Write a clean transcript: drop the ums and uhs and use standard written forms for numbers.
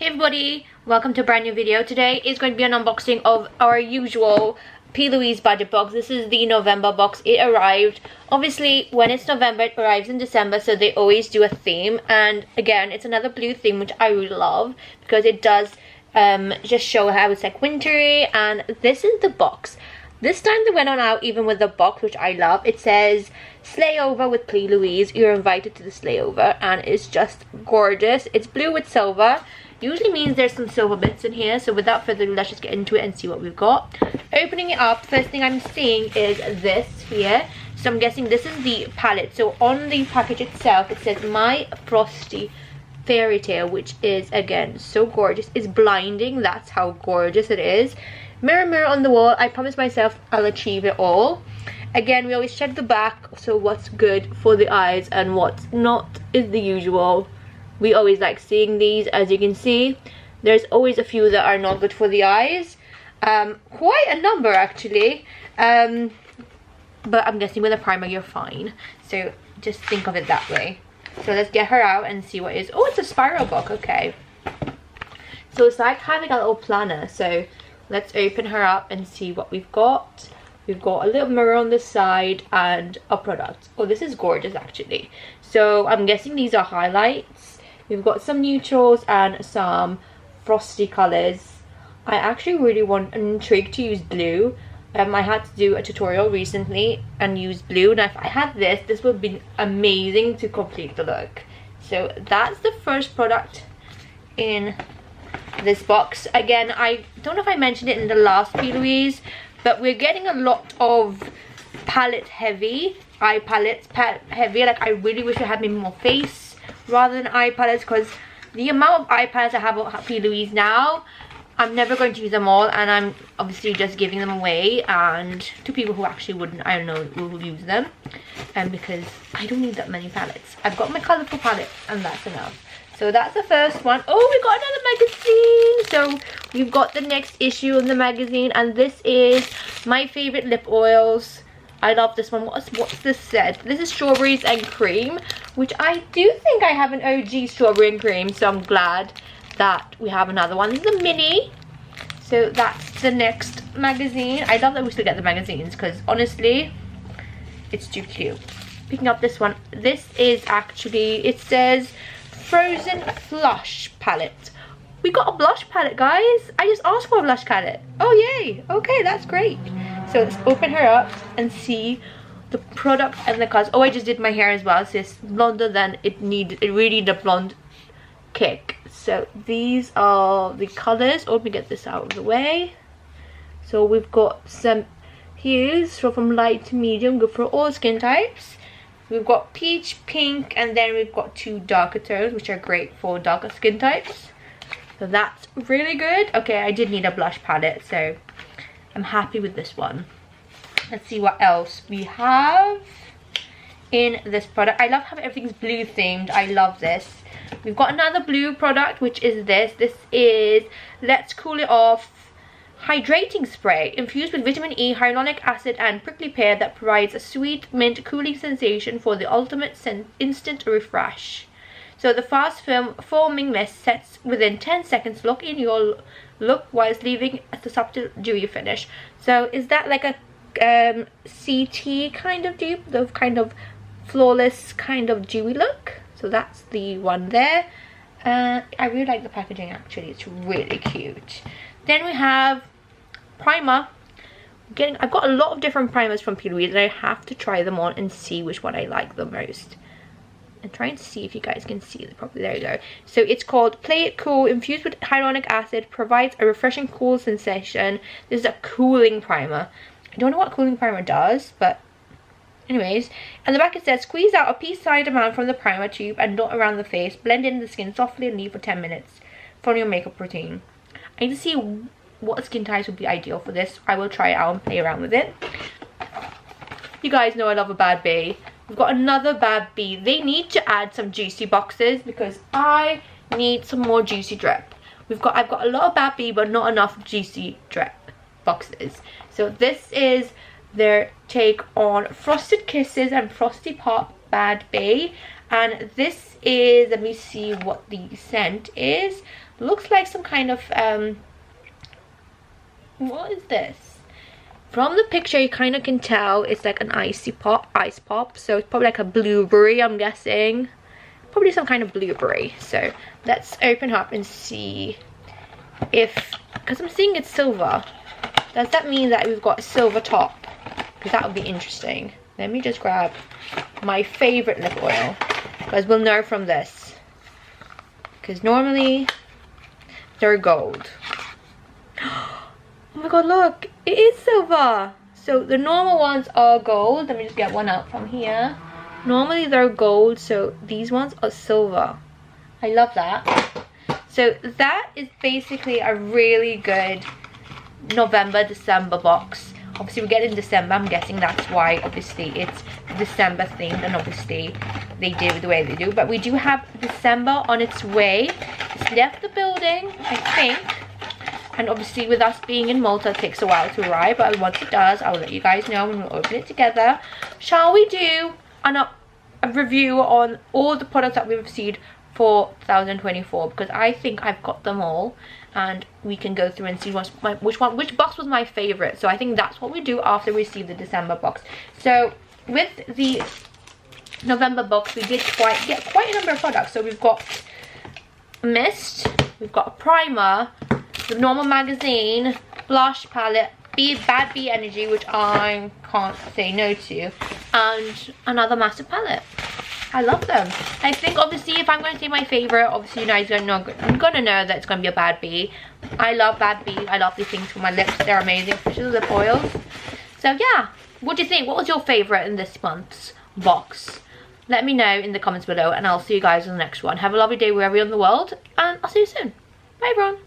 Hey everybody, welcome to a brand new video. Today is going to be an unboxing of our usual PLOUISE budget box. This is the November box. It arrived, obviously when it's November it arrives in December, so they always do a theme, and again it's another blue theme which I really love because it does just show how it's like wintry. And this is the box. This time they went on out even with the box, which I love. It says sleigh over with PLOUISE, you're invited to the sleigh over, and it's just gorgeous. It's blue with silver. Usually means there's some silver bits in here, so without further ado, let's just get into it and see what we've got. Opening it up, first thing I'm seeing is this here. So I'm guessing this is the palette. So on the package itself it says My Frosty Fairy Tale, which is again so gorgeous. It's blinding, that's how gorgeous it is. Mirror mirror on the wall, I promised myself I'll achieve it all. Again, we always check the back, so what's good for the eyes and what's not is the usual. We always like seeing these. As you can see, there's always a few that are not good for the eyes. Quite a number actually, but I'm guessing with a primer you're fine, so just think of it that way. So let's get her out and see what it is. Oh, it's a spiral book. Okay, so it's like having a little planner. So let's open her up and see what we've got. We've got a little mirror on the side and a product. Oh, this is gorgeous actually. So I'm guessing these are highlights. We've got some neutrals and some frosty colors. I actually really want, I'm intrigued to use blue. I had to do a tutorial recently and use blue, and if I had this would be amazing to complete the look. So that's the first product in this box. Again, I don't know if I mentioned it in the last PLOUISE, but we're getting a lot of palette heavy, eye palettes heavy. Like I really wish I had maybe more face rather than eye palettes, because the amount of eye palettes I have on PLOUISE now, I'm never going to use them all, and I'm obviously just giving them away and to people who actually wouldn't, I don't know, will use them, and because I don't need that many palettes. I've got my colourful palette and that's enough. So that's the first one. Oh, we got another magazine. So we've got the next issue of the magazine, and this is my favorite lip oils. I love this one. What's this said? This is strawberries and cream, which I do think I have an OG strawberry and cream, so I'm glad that we have another one. This is a mini. So that's the next magazine. I love that we still get the magazines because honestly, it's too cute. Picking up this one. This is actually, it says Frozen Flush Palette. We got a blush palette, guys. I just asked for a blush palette. Oh yay. Okay, that's great. So let's open her up and see the product and the colors. Oh, I just did my hair as well, so it's blonder than it needed. It really needed a blonde kick. So these are the colors. Oh, let me get this out of the way. So we've got some hues, so from light to medium, good for all skin types. We've got peach, pink, and then we've got two darker tones, which are great for darker skin types. So that's really good. Okay, I did need a blush palette, so I'm happy with this one. Let's see what else we have in this product. I love how everything's blue themed. I love this. We've got another blue product, which is this. This is Let's Cool It Off Hydrating Spray, infused with vitamin E, hyaluronic acid, and prickly pear that provides a sweet mint cooling sensation for the ultimate instant refresh. So the fast foaming mist sets within 10 seconds. Lock in your look whilst leaving the subtle dewy finish. So is that like a CT kind of dupe, the kind of flawless kind of dewy look? So that's the one there. I really like the packaging actually. It's really cute. Then we have primer. I've got a lot of different primers from PLOUISE, and I have to try them on and see which one I like the most. I'm trying to see if you guys can see it properly. There you go. So it's called Play It Cool, infused with hyaluronic acid, provides a refreshing cool sensation. This is a cooling primer. I don't know what cooling primer does, but anyways. And the back it says, squeeze out a pea-sized amount from the primer tube and dot around the face. Blend in the skin softly and leave for 10 minutes. Follow your makeup routine. I need to see what skin types would be ideal for this. I will try it out and play around with it. You guys know I love a bad bee. We've got another bad bee. They need to add some juicy boxes because I need some more juicy drip. I've got a lot of bad bee, but not enough juicy drip boxes. So this is their take on Frosted Kisses and Frosty Pop Bad Bee, and this is, let me see what the scent is. Looks like some kind of what is this? From the picture you kind of can tell it's like an ice pop, so it's probably like a blueberry, I'm guessing. Probably some kind of blueberry. So let's open up and see if, because I'm seeing it's silver, does that mean that we've got a silver top? Because that would be interesting. Let me just grab my favorite lip oil, because we'll know from this, because normally they're gold. Oh my god, look, it is silver. So the normal ones are gold. Let me just get one out from here. Normally they're gold, so these ones are silver. I love that. So that is basically a really good November, December box. Obviously we get in December, I'm guessing that's why obviously it's December themed, and obviously they do the way they do. But we do have December on its way. It's left the building, I think. And obviously with us being in Malta, it takes a while to arrive, but once it does, I'll let you guys know when we'll open it together. Shall we do a review on all the products that we've received for 2024? Because I think I've got them all, and we can go through and see which box was my favorite. So I think that's what we do after we receive the December box. So with the November box, we did get quite a number of products. So we've got a mist, we've got a primer, the normal magazine, blush palette, Bad Bee Energy, which I can't say no to, and another massive palette. I love them. I think obviously if I'm going to say my favorite, obviously you guys I'm gonna know that it's going to be a Bad Bee. I love Bad Bee. I love these things for my lips. They're amazing, especially the lip oils. So yeah, what do you think? What was your favorite in this month's box? Let me know in the comments below, and I'll see you guys in the next one. Have a lovely day wherever you're in the world, and I'll see you soon. Bye everyone.